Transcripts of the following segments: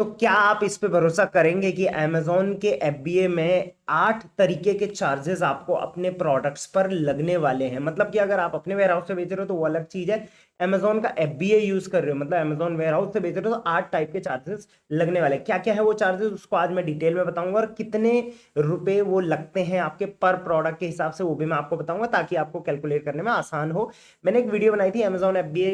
तो क्या आप इस पे भरोसा करेंगे कि Amazon के FBA में 8 तरीके के चार्जेस आपको अपने प्रोडक्ट्स पर लगने वाले हैं। मतलब कि अगर आप अपने वेयरहाउस से बेच रहे हो तो वो अलग चीज है, Amazon का FBA यूज कर रहे हो मतलब Amazon वेयरहाउस से बेच रहे हो तो 8 टाइप के चार्जेस लगने वाले हैं। क्या क्या है वो चार्जेस, उसको आज मैं डिटेल में बताऊंगा, और कितने रुपए वो लगते हैं आपके पर प्रोडक्ट के हिसाब से वो भी मैं आपको बताऊंगा, ताकि आपको कैलकुलेट करने में आसान हो। मैंने एक वीडियो बनाई थी Amazon FBA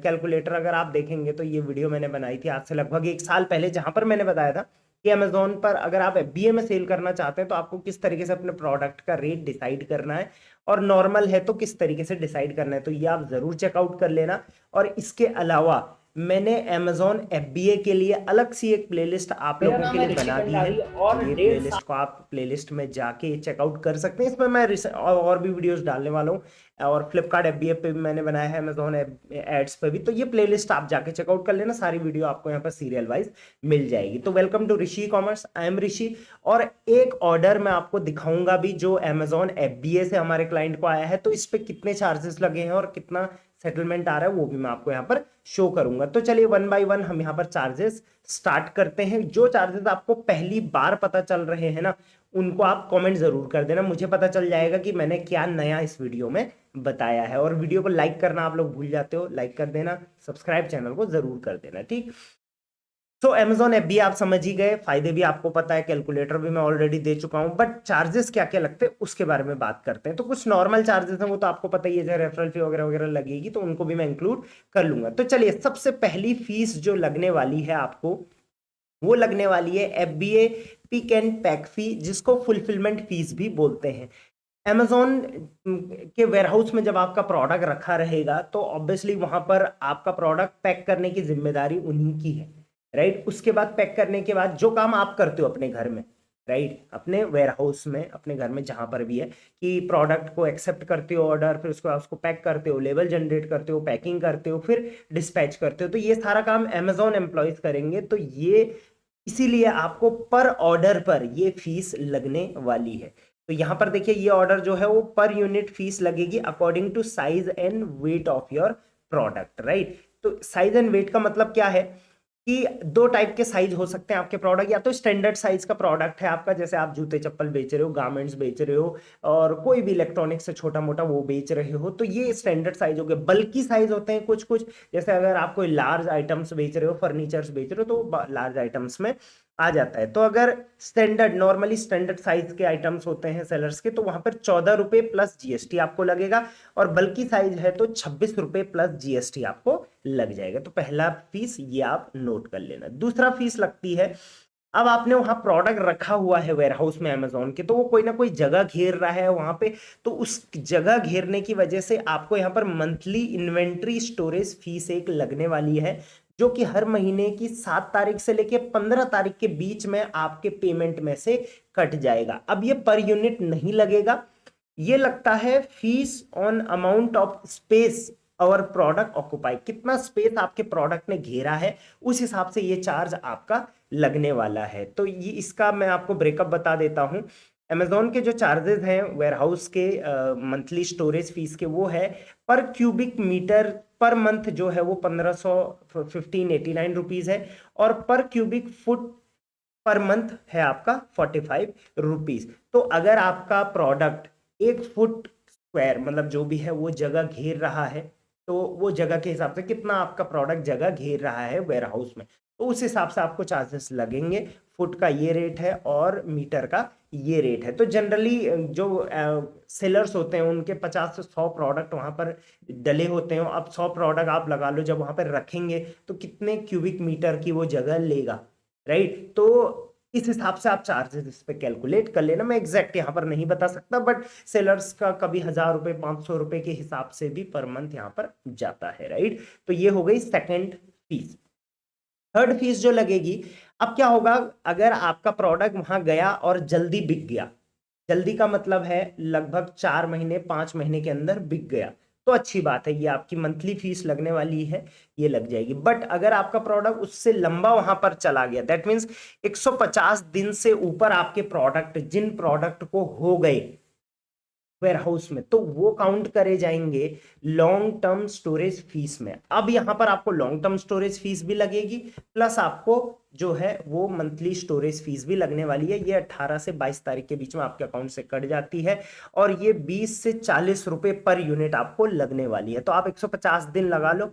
कैलकुलेटर, अगर आप देखेंगे तो ये वीडियो मैंने बनाई थी आज से लगभग 1 साल पहले, जहां पर मैंने बताया था कि Amazon पर अगर आप FBA में सेल करना चाहते हैं तो आपको किस तरीके से अपने प्रोडक्ट का रेट डिसाइड करना है, और नॉर्मल है तो किस तरीके से डिसाइड करना है। तो ये आप जरूर चेकआउट कर लेना। और इसके अलावा मैंने Amazon FBA के लिए अलग सी एक प्लेलिस्ट आप लोगों के लिए बना दी है। ये प्लेलिस्ट को आप प्लेलिस्ट में जाके चेकआउट कर सकते हैं। इसमें मैं और भी वीडियोस डालने वाला हूँ, और फ्लिपकार्ट FBA पे भी मैंने बनाया है, Amazon एड्स पे भी। तो ये प्लेलिस्ट आप जाके चेकआउट कर लेना, सारी वीडियो आपको यहाँ पर सीरियल वाइज मिल जाएगी। तो welcome to Rishi commerce, I am Rishi. और एक ऑर्डर मैं आपको दिखाऊंगा भी जो Amazon FBA से हमारे क्लाइंट को आया है, तो इस पे कितने चार्जेस लगे हैं और कितना सेटलमेंट आ रहा है वो भी मैं आपको यहाँ पर शो करूंगा। तो चलिए वन बाय वन हम यहाँ पर चार्जेस स्टार्ट करते हैं। जो चार्जेस आपको पहली बार पता चल रहे हैं ना, उनको आप कमेंट जरूर कर देना, मुझे पता चल जाएगा कि मैंने क्या नया इस वीडियो में बताया है। और वीडियो को लाइक करना आप लोग भूल जाते हो, लाइक कर देना, सब्सक्राइब चैनल को जरूर कर देना, ठीक। तो Amazon FBA आप समझ ही गए, फायदे भी आपको पता है, कैलकुलेटर भी मैं ऑलरेडी दे चुका हूं, बट चार्जेस क्या क्या लगते हैं उसके बारे में बात करते हैं। तो कुछ नॉर्मल चार्जेस हैं, वो तो आपको पता ही है, जैसे रेफरल फी वगैरह वगैरह लगेगी, तो उनको भी मैं इंक्लूड कर लूंगा। तो चलिए, सबसे पहली फीस जो लगने वाली है आपको, वो लगने वाली है FBA पिक एंड पैक फी, जिसको फुलफिलमेंट फीस भी बोलते हैं। Amazon के वेयरहाउस में जब आपका प्रोडक्ट रखा रहेगा तो ऑब्वियसली वहां पर आपका प्रोडक्ट पैक करने की जिम्मेदारी उन्हीं की है, राइट। उसके बाद पैक करने के बाद जो काम आप करते हो अपने घर में, राइट, अपने वेयरहाउस में, अपने घर में जहां पर भी है, कि प्रोडक्ट को एक्सेप्ट करते हो ऑर्डर, फिर उसको उसको पैक करते हो, लेबल जनरेट करते हो, पैकिंग करते हो, फिर डिस्पैच करते हो, तो ये सारा काम Amazon एम्प्लॉयज करेंगे। तो ये इसीलिए आपको पर ऑर्डर पर ये फीस लगने वाली है। तो यहां पर देखिए, ये ऑर्डर जो है वो पर यूनिट फीस लगेगी according to size and weight of your product, right. तो साइज एंड वेट का मतलब क्या है कि दो टाइप के साइज हो सकते हैं आपके प्रोडक्ट। या तो स्टैंडर्ड साइज का प्रोडक्ट है आपका, जैसे आप जूते चप्पल बेच रहे हो, गारमेंट्स बेच रहे हो, और कोई भी इलेक्ट्रॉनिक्स से छोटा मोटा वो बेच रहे हो, तो ये स्टैंडर्ड साइज हो गए। बल्कि साइज होते हैं कुछ कुछ, जैसे अगर आप कोई लार्ज आइटम्स बेच रहे हो, फर्नीचर्स बेच रहे हो, तो लार्ज आइटम्स में आ जाता है। तो अगर स्टैंडर्ड, नॉर्मली स्टैंडर्ड साइज के आइटम्स होते हैं सेलर्स के, तो वहां पर 14 रुपए प्लस GST आपको लगेगा। और बल्कि साइज है तो 26 रुपए प्लस GST आपको लग जाएगा। तो पहला फीस ये आप नोट कर लेना। दूसरा फीस लगती है, अब आपने वहां प्रोडक्ट रखा हुआ है वेयरहाउस में Amazon के, तो वो कोई ना कोई जगह घेर रहा है वहां पे, तो उस जगह घेरने की वजह से आपको यहाँ पर मंथली इन्वेंट्री स्टोरेज फीस एक लगने वाली है, जो कि हर महीने की 7 तारीख से लेके 15 तारीख के बीच में आपके पेमेंट में से कट जाएगा। अब ये पर यूनिट नहीं लगेगा, ये लगता है fees on amount of space और प्रोडक्ट ऑक्युपाई, कितना स्पेस आपके प्रोडक्ट ने घेरा है उस हिसाब से ये चार्ज आपका लगने वाला है। तो ये इसका मैं आपको ब्रेकअप बता देता हूं। Amazon के जो चार्जेस हैं वेयरहाउस के मंथली स्टोरेज फीस के, वो है पर क्यूबिक मीटर पर मंथ जो है वो 1589 रुपीज है, और पर क्यूबिक फुट पर मंथ है आपका 45 रुपीज। तो अगर आपका प्रोडक्ट 1 फुट स्क्वायर, मतलब जो भी है वो जगह घेर रहा है, तो वो जगह के हिसाब से कितना आपका प्रोडक्ट जगह घेर रहा है वेयरहाउस में, तो उस हिसाब से आपको चार्जेस लगेंगे। फुट का ये रेट है और मीटर का ये रेट है। तो जनरली जो सेलर्स होते हैं उनके 50 से 100 प्रोडक्ट वहां पर डले होते हैं। अब 100 प्रोडक्ट आप लगा लो जब वहां पर रखेंगे, तो कितने क्यूबिक मीटर की वो जगह लेगा, राइट। तो इस हिसाब से आप चार्जेस इस पे कैलकुलेट कर लेना। मैं एग्जैक्ट यहाँ पर नहीं बता सकता, बट सेलर्स का कभी 1000 रुपए 500 रुपए के हिसाब से भी पर मंथ यहाँ पर जाता है, राइट। तो ये हो गई सेकेंड फीस। थर्ड फीस जो लगेगी, अब क्या होगा, अगर आपका प्रोडक्ट वहां गया और जल्दी बिक गया, जल्दी का मतलब है लगभग 4 महीने 5 महीने के अंदर बिक गया, तो अच्छी बात है, ये आपकी मंथली फीस लगने वाली है, ये लग जाएगी। बट अगर आपका प्रोडक्ट उससे लंबा वहां पर चला गया, दैट मीन्स 150 दिन से ऊपर आपके प्रोडक्ट, जिन प्रोडक्ट को हो गए वेयरहाउस में, तो वो काउंट करे जाएंगे लॉन्ग टर्म स्टोरेज फीस में। अब यहाँ पर आपको लॉन्ग टर्म स्टोरेज फीस भी लगेगी, प्लस आपको जो है वो मंथली स्टोरेज फीस भी लगने वाली है। ये 18 से 22 तारीख के बीच में आपके अकाउंट से कट जाती है, और ये 20 से 40 रुपए पर यूनिट आपको लगने वाली है। तो आप 150 दिन लगा लो,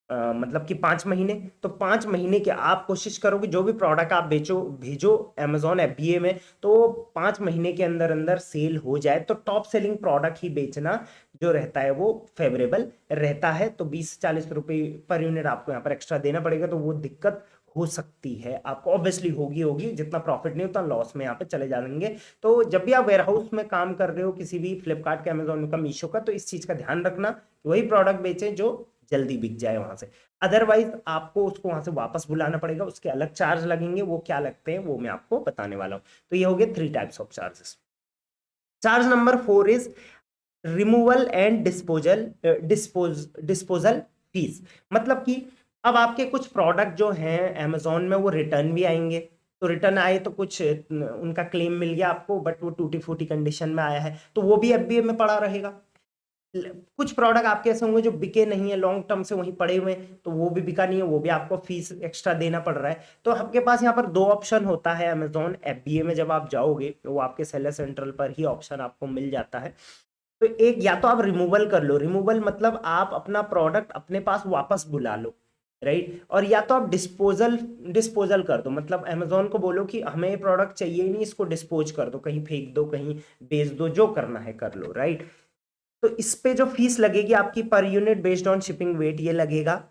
मतलब कि 5 महीने। तो 5 महीने के आप कोशिश करोगे जो भी प्रोडक्ट आप भेजो अमेजोन FBA में, तो 5 महीने के अंदर अंदर सेल हो जाए, तो टॉप सेलिंग प्रोडक्ट ही बेचना जो रहता है वो फेवरेबल रहता है। तो 20 से 40 रुपए पर यूनिट आपको यहाँ पर एक्स्ट्रा देना पड़ेगा, तो वो दिक्कत हो सकती है आपको, ऑब्वियसली होगी, जितना प्रॉफिट नहीं उतना लॉस में यहाँ पे चले जाएंगे। तो जब भी आप वेयरहाउस में काम कर रहे हो किसी भी फ्लिपकार्ट के, अमेजोन का, मीशो का, तो इस चीज का ध्यान रखना, वही प्रोडक्ट बेचें जो जल्दी बिक जाए वहां से। अदरवाइज आपको उसको वहां से वापस बुलाना पड़ेगा, उसके अलग चार्ज लगेंगे, वो क्या लगते हैं वो मैं आपको बताने वाला हूं। तो ये हो गए 3 types of charges. Charge number 4 is removal and disposal fees. मतलब कि अब आपके कुछ प्रोडक्ट जो हैं अमेजोन में वो रिटर्न भी आएंगे, तो रिटर्न आए तो कुछ उनका क्लेम मिल गया आपको, बट वो टूटी फूटी कंडीशन में आया है, तो वो भी FBA में पड़ा रहेगा। कुछ प्रोडक्ट आपके ऐसे होंगे जो बिके नहीं है, लॉन्ग टर्म से वहीं पड़े हुए हैं, तो वो भी बिका नहीं है, वो भी आपको फीस एक्स्ट्रा देना पड़ रहा है। तो आपके पास यहाँ पर 2 ऑप्शन होता है अमेजोन FBA में। जब आप जाओगे वो आपके सेलर सेंट्रल पर ही ऑप्शन आपको मिल जाता है। तो एक, या तो आप रिमूवल कर लो, रिमूवल मतलब आप अपना प्रोडक्ट अपने पास वापस बुला लो, राइट। और या तो आप डिस्पोजल डिस्पोजल कर दो, मतलब अमेजोन को बोलो कि हमें ये प्रोडक्ट चाहिए ही नहीं, इसको डिस्पोज कर दो, कहीं फेंक दो, कहीं बेच दो, जो करना है कर लो, राइट। तो इस पे जो फीस लगेगी आपकी per unit based on shipping weight ये लगेगा।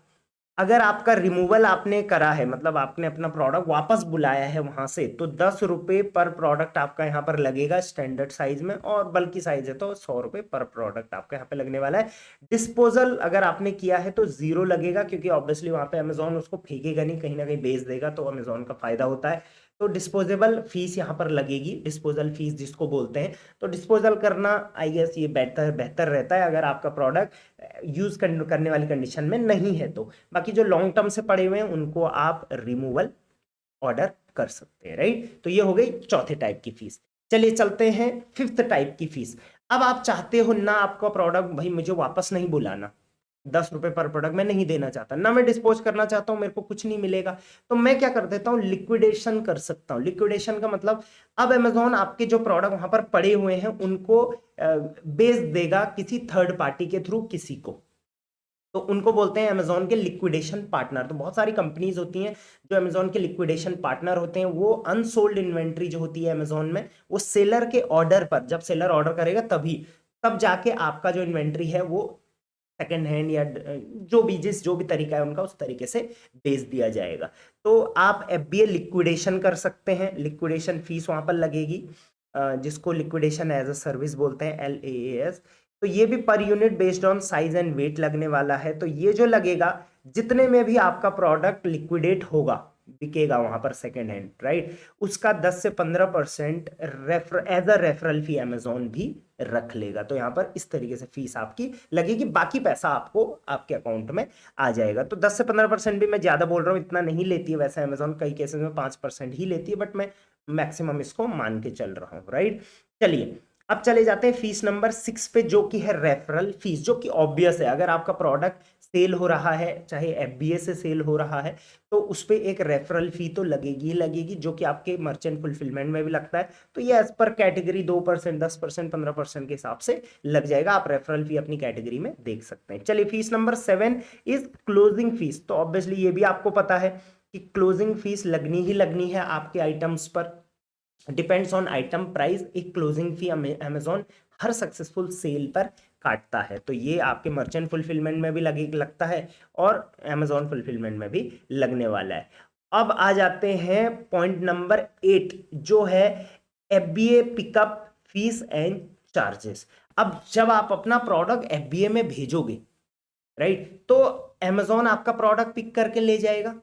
अगर आपका रिमूवल आपने करा है, मतलब आपने अपना प्रोडक्ट वापस बुलाया है वहां से, तो 10 रुपए पर प्रोडक्ट आपका यहाँ पर लगेगा स्टैंडर्ड साइज में, और बल्कि साइज है तो 100 रुपए पर प्रोडक्ट आपका यहाँ पे लगने वाला है। डिस्पोजल अगर आपने किया है तो 0 लगेगा, क्योंकि ऑब्वियसली वहां पे अमेजोन उसको फेंकेगा नहीं, कहीं ना कहीं बेच देगा, तो अमेजोन का फायदा होता है। तो डिस्पोजेबल फीस यहाँ पर लगेगी, डिस्पोजल फीस जिसको बोलते हैं। तो डिस्पोजल करना आई गेस ये बेहतर बेहतर रहता है अगर आपका प्रोडक्ट यूज करने वाली कंडीशन में नहीं है तो। बाकी जो लॉन्ग टर्म से पड़े हुए हैं उनको आप रिमूवल ऑर्डर कर सकते हैं, राइट। तो ये हो गई चौथे टाइप की फीस। चलिए चलते हैं 5th टाइप की फीस। अब आप चाहते हो ना आपका प्रोडक्ट भाई मुझे वापस नहीं बुलाना, 10 रुपए पर प्रोडक्ट मैं नहीं देना चाहता, ना मैं डिस्पोज करना चाहता हूं, मेरे को कुछ नहीं मिलेगा, तो मैं क्या कर देता हूं, लिक्विडेशन कर सकता हूं। लिक्विडेशन का मतलब अब अमेजोन आपके जो प्रोडक्ट वहां पर पड़े हुए हैं उनको बेच देगा किसी थर्ड पार्टी के थ्रू किसी को, तो उनको बोलते हैं अमेजोन के लिक्विडेशन पार्टनर। तो बहुत सारी कंपनीज होती हैं जो अमेजोन के लिक्विडेशन पार्टनर होते हैं। वो अनसोल्ड इन्वेंट्री जो होती है अमेजोन में, वो सेलर के ऑर्डर पर, जब सेलर ऑर्डर करेगा तभी, तब जाके आपका जो इन्वेंट्री है वो सेकेंड हैंड या जो भी तरीका है उनका, उस तरीके से बेच दिया जाएगा। तो आप FBA लिक्विडेशन कर सकते हैं, लिक्विडेशन फीस वहां पर लगेगी, जिसको लिक्विडेशन एज अ सर्विस बोलते हैं, LAAS। तो ये भी per unit based on size and weight लगने वाला है। तो ये जो लगेगा, जितने में भी आपका प्रोडक्ट लिक्विडेट होगा, बिकेगा वहां पर सेकेंड हैंड, राइट, उसका 10 से 15% as a referral fee Amazon भी रख लेगा। तो यहाँ पर इस तरीके से फीस आपकी लगेगी, बाकी पैसा आपको आपके अकाउंट में आ जाएगा। तो 10 से 15% भी मैं ज्यादा बोल रहा हूँ, इतना नहीं लेती है वैसे अमेजोन, कई केसेस में 5% ही लेती है, बट मैं मैक्सिमम इसको मान के चल रहा हूँ, राइट। चलिए अब चले जाते हैं फीस नंबर 6 पे, जो कि है रेफरल फीस, जो कि ऑब्वियस है। अगर आपका प्रोडक्ट सेल हो रहा है, चाहे FBA से सेल हो रहा है, तो उस पर एक रेफरल फी तो लगेगी ही लगेगी, जो कि आपके मर्चेंट फुलफिलमेंट में भी लगता है। तो ये एज पर कैटेगरी 2%, 10%, 15% के हिसाब से लग जाएगा। आप रेफरल फी अपनी कैटेगरी में देख सकते हैं। चलिए fees number 7 is closing fees. तो ऑब्वियसली ये भी आपको पता है कि क्लोजिंग फीस लगनी ही लगनी है आपके आइटम्स पर, डिपेंड्स ऑन आइटम प्राइस। एक क्लोजिंग फी अमेजोन हर सक्सेसफुल सेल पर काटता है। तो ये आपके मर्चेंट फुलफिलमेंट में भी लगता है, और अमेजोन फुलफिलमेंट में भी लगने वाला है। अब आ जाते हैं पॉइंट नंबर 8, जो है FBA pickup fees and charges. अब जब आप अपना प्रोडक्ट FBA में भेजोगे, राइट, तो अमेजोन आपका प्रोडक्ट पिक करके ले जाएगा।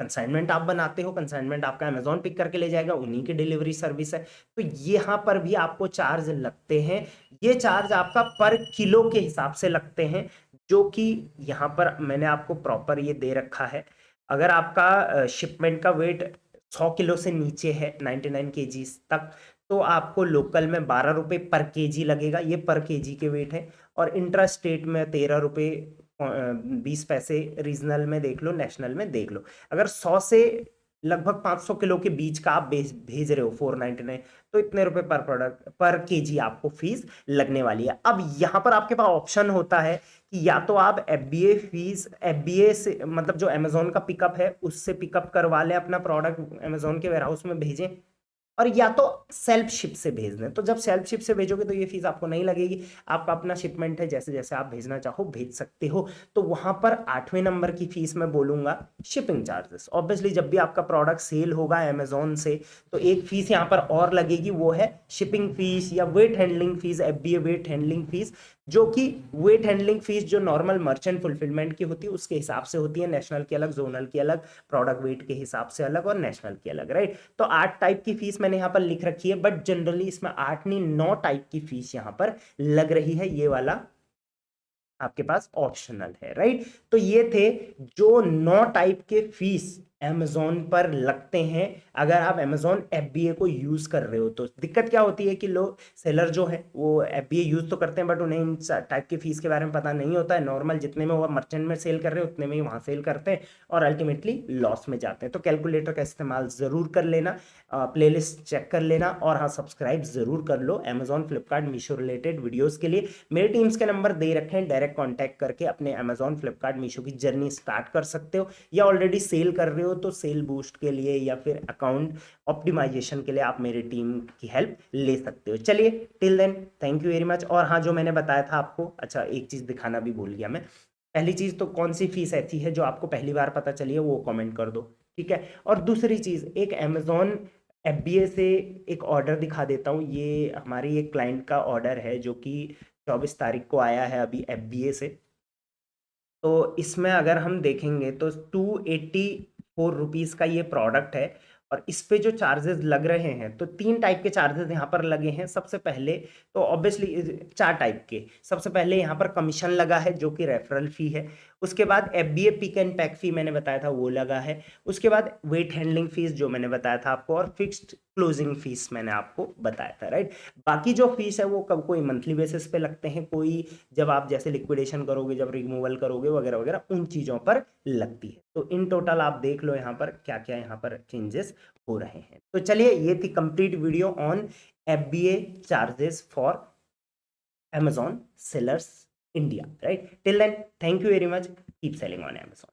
कंसाइनमेंट आप बनाते हो, कंसाइनमेंट आपका अमेजोन पिक करके ले जाएगा, उन्हीं की डिलीवरी सर्विस है। तो यहाँ पर भी आपको चार्ज लगते हैं। ये चार्ज आपका पर किलो के हिसाब से लगते हैं, जो कि यहाँ पर मैंने आपको प्रॉपर ये दे रखा है। अगर आपका शिपमेंट का वेट 100 किलो से नीचे है, 99 kg तक, तो आपको लोकल में 12 रुपये पर केजी लगेगा, ये पर केजी के वेट है। और इंट्रा स्टेट में 13 रुपये 20 पैसे, रीजनल में देख लो, नेशनल में देख लो। अगर 100 से लगभग 500 किलो के बीच का आप भेज रहे हो 499, तो इतने रुपए पर प्रोडक्ट पर केजी आपको फीस लगने वाली है। अब यहाँ पर आपके पास ऑप्शन होता है कि या तो आप एफबीए फीस, एफबीए से मतलब जो अमेजोन का पिकअप है उससे पिकअप करवा लें, अपना प्रोडक्ट अमेजोन के वेयरहाउस में भेजें, और या तो सेल्फ शिप से भेज दें। तो जब सेल्फ शिप से भेजोगे तो ये फीस आपको नहीं लगेगी, आपका अपना शिपमेंट है, जैसे जैसे आप भेजना चाहो भेज सकते हो। तो वहां पर 8वें नंबर की फीस मैं बोलूंगा शिपिंग चार्जेस। ऑब्वियसली जब भी आपका प्रोडक्ट सेल होगा अमेजोन से तो एक फीस यहाँ पर और लगेगी, वो है शिपिंग फीस या weight handling fees, FBA weight handling fees, जो कि वेट हैंडलिंग फीस जो नॉर्मल मर्चेंट फुलफिलमेंट की होती है उसके हिसाब से होती है, नेशनल की अलग, जोनल की अलग, प्रोडक्ट वेट के हिसाब से अलग, और नेशनल की अलग, राइट। तो 8 टाइप की फीस मैंने यहाँ पर लिख रखी है, बट जनरली इसमें 8 नहीं 9 टाइप की फीस यहाँ पर लग रही है, ये वाला आपके पास ऑप्शनल है, राइट। तो ये थे जो 9 टाइप के फीस अमेजोन पर लगते हैं अगर आप अमेजोन एफबीए को यूज कर रहे हो। तो दिक्कत क्या होती है कि लोग सेलर जो है वो एफबीए यूज तो करते हैं बट उन्हें इन टाइप की फीस के बारे में पता नहीं होता है। नॉर्मल जितने में वो मर्चेंट में सेल कर रहे हैं उतने में ही वहां सेल करते हैं और अल्टीमेटली लॉस में जाते हैं। तो कैलकुलेटर का इस्तेमाल जरूर कर लेना, प्लेलिस्ट चेक कर लेना, और हाँ सब्सक्राइब जरूर कर लो Amazon, Flipkart, Meesho related videos के लिए। मेरे टीम्स के नंबर दे रखे हैं, डायरेक्ट कांटेक्ट करके अपने अमेजोन, फ्लिपकार्ट, मीशो की जर्नी स्टार्ट कर सकते हो, या ऑलरेडी सेल कर रहे हो तो सेल बूस्ट के लिए या फिर अकाउंट ऑप्टिमाइजेशन के लिए आप मेरी टीम की हेल्प ले सकते हो। चलिए till then thank you very much. और हाँ जो मैंने बताया था आपको, अच्छा एक चीज दिखाना भी भूल गया मैं। पहली चीज तो कौन सी फीस ऐसी है जो आपको पहली बार पता चली है वो कमेंट कर दो, ठीक है। और दूसरी चीज, एक अमेजोन एफबीए से एक ऑर्डर दिखा देता हूँ। ये हमारी एक क्लाइंट का ऑर्डर है जो कि 24 तारीख को आया है अभी एफबीए से। तो इसमें अगर हम देखेंगे तो 284 रुपीज़ का ये प्रोडक्ट है, और इस पे जो चार्जेस लग रहे हैं तो 3 टाइप के चार्जेस यहाँ पर लगे हैं। सबसे पहले तो ऑब्वियसली 4 टाइप के, सबसे पहले यहाँ पर कमीशन लगा है जो कि रेफरल फी है। उसके बाद एफबीए पिक एंड पैक फी मैंने बताया था वो लगा है। उसके बाद वेट हैंडलिंग फीस जो मैंने बताया था आपको, और फिक्स्ड क्लोजिंग फीस मैंने आपको बताया था, राइट। बाकी जो फीस है वो कब कोई मंथली बेसिस पे लगते हैं, कोई जब आप जैसे लिक्विडेशन करोगे, जब रिमूवल करोगे वगैरह वगैरह, उन चीज़ों पर लगती है। तो इन टोटल आप देख लो यहाँ पर क्या क्या यहाँ पर चेंजेस हो रहे हैं। तो चलिए ये थी complete video on FBA charges for Amazon sellers India, right? Till then, thank you very much. Keep selling on Amazon.